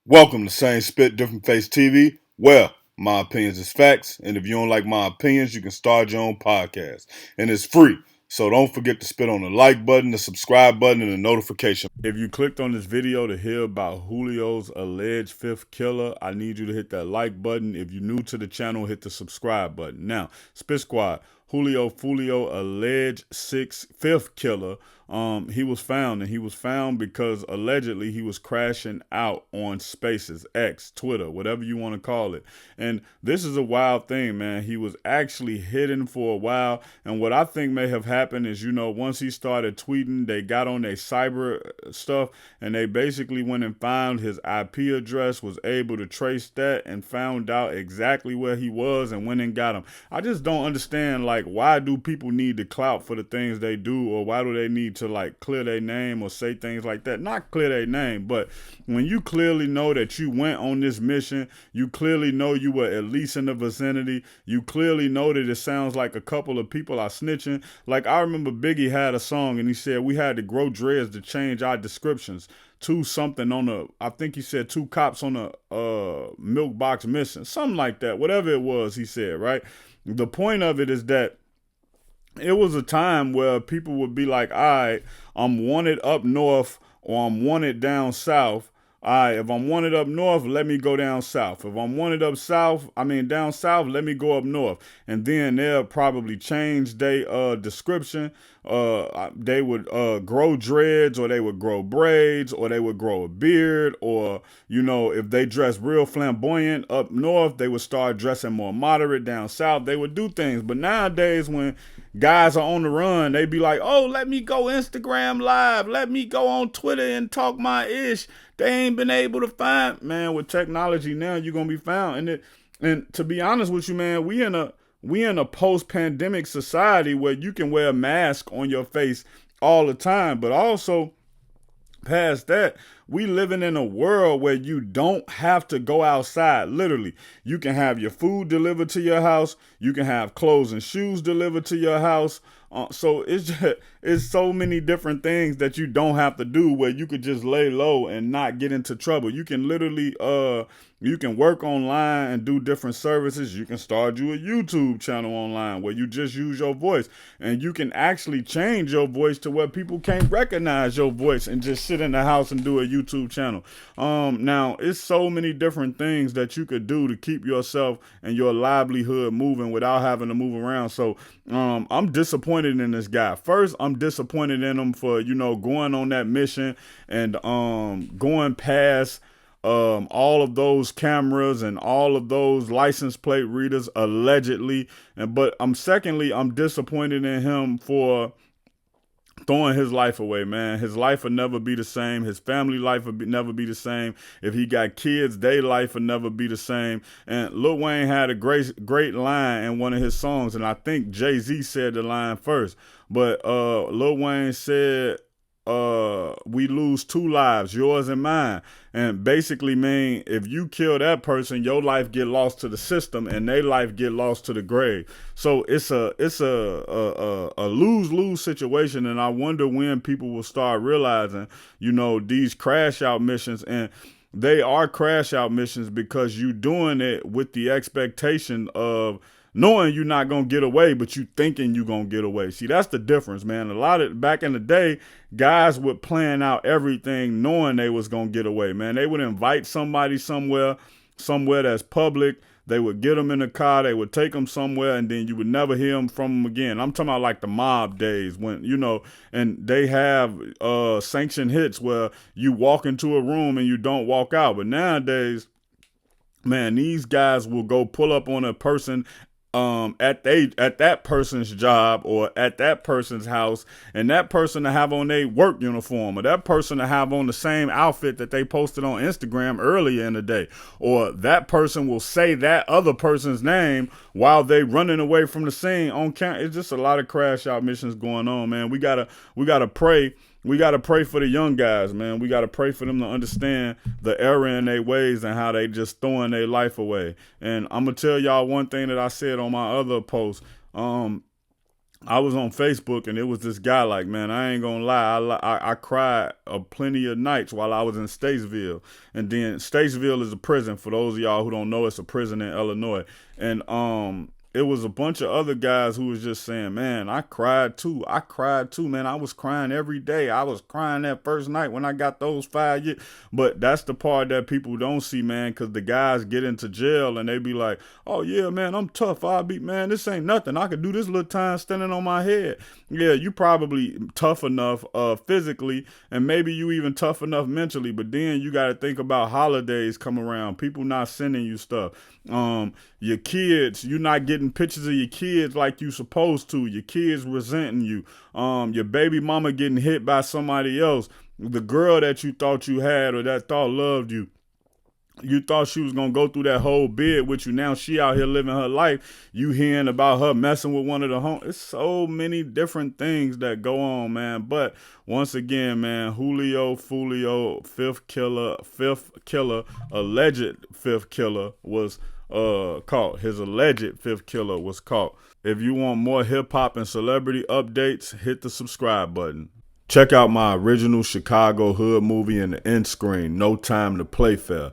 Welcome to Same Spit, Different Face TV. Well, my opinions is facts, and if you don't like my opinions, you can start your own podcast. And it's free. So don't forget to spit on the like button, the subscribe button, and the notification. If you clicked on this video to hear about Julio's alleged fifth killer, I need you to hit that like button. If you're new to the channel, hit the subscribe button. Now, Spit Squad, Julio Foolio, alleged fifth killer. He was found, and he was found because allegedly he was crashing out on Spaces, X, Twitter, whatever you want to call it. And this is a wild thing, man. He was actually hidden for a while, and what I think may have happened is, once he started tweeting, they got on their cyber stuff, and they basically went and found his IP address, was able to trace that, and found out exactly where he was, and went and got him. I just don't understand, like, why do people need the clout for the things they do, or why do they need to like clear their name or say things like that? Not clear their name, but when you clearly know that you went on this mission, you clearly know you were at least in the vicinity, you clearly know that it sounds like a couple of people are snitching. Like, I remember Biggie had a song and he said we had to grow dreads to change our descriptions to something on the, I think he said two cops on a milk box missing, something like that, whatever it was he said, right? The point of it is that it was a time where people would be like, all right, I'm wanted up north or I'm wanted down south. All right, if I'm wanted up north, let me go down south. If I'm wanted down south, let me go up north. And then they'll probably change their description. They would grow dreads, or they would grow braids, or they would grow a beard, or, if they dress real flamboyant up north, they would start dressing more moderate down south. They would do things. But nowadays, when guys are on the run, they be like, oh, let me go Instagram live, let me go on Twitter and talk my ish. They ain't been able to find, man. With technology now, you're gonna be found. And to be honest with you, man, we in a post-pandemic society where you can wear a mask on your face all the time, but also past that, we living in a world where you don't have to go outside. Literally, you can have your food delivered to your house, you can have clothes and shoes delivered to your house. So it's so many different things that you don't have to do, where you could just lay low and not get into trouble. You can literally you can work online and do different services. You can start you a YouTube channel online where you just use your voice, and you can actually change your voice to where people can't recognize your voice and just sit in the house and do a YouTube channel. Now it's so many different things that you could do to keep yourself and your livelihood moving without having to move around. So I'm disappointed in this guy. First, I'm disappointed in him for, going on that mission and going past all of those cameras and all of those license plate readers allegedly. But I'm disappointed in him for throwing his life away, man. His life will never be the same. His family life will never be the same. If he got kids, their life will never be the same. And Lil Wayne had a great line in one of his songs, and I think Jay-Z said the line first. But Lil Wayne said, we lose two lives, yours and mine. And basically mean, if you kill that person, your life get lost to the system and their life get lost to the grave. So it's a lose-lose situation. And I wonder when people will start realizing, these crash out missions, and they are crash out missions because you doing it with the expectation of knowing you're not gonna get away, but you thinking you're gonna get away. See, that's the difference, man. A lot of back in the day, guys would plan out everything knowing they was gonna get away, man. They would invite somebody somewhere that's public. They would get them in the car, they would take them somewhere, and then you would never hear them from them again. I'm talking about like the mob days when, and they have sanctioned hits where you walk into a room and you don't walk out. But nowadays, man, these guys will go pull up on a person at that person's job or at that person's house, and that person to have on their work uniform, or that person to have on the same outfit that they posted on Instagram earlier in the day, or that person will say that other person's name while they running away from the scene on camera. It's just a lot of crash out missions going on, man. We gotta pray. We got to pray for the young guys, man. We got to pray for them to understand the error in their ways and how they just throwing their life away. And I'm going to tell y'all one thing that I said on my other post. I was on Facebook and it was this guy like, man, I ain't gonna lie, I cried plenty of nights while I was in Statesville, and then Statesville is a prison. For those of y'all who don't know, it's a prison in Illinois, and it was a bunch of other guys who was just saying, man, I cried too. I cried too, man. I was crying every day. I was crying that first night when I got those 5 years. But that's the part that people don't see, man, because the guys get into jail and they be like, oh, yeah, man, I'm tough. Man, this ain't nothing. I could do this little time standing on my head. Yeah, you probably tough enough physically, and maybe you even tough enough mentally. But then you got to think about holidays come around. People not sending you stuff. Your kids, you're not getting pictures of your kids like you supposed to. Your kids resenting you. Your baby mama getting hit by somebody else. The girl that you thought you had or that thought loved you. You thought she was gonna go through that whole bid with you. Now she out here living her life. You hearing about her messing with one of the home. It's so many different things that go on, man. But once again, man, Julio Foolio, fifth killer, alleged fifth killer was caught. His alleged fifth killer was caught. If you want more hip hop and celebrity updates, hit the subscribe button. Check out my original Chicago hood movie in the end screen, No Time to Play Fair.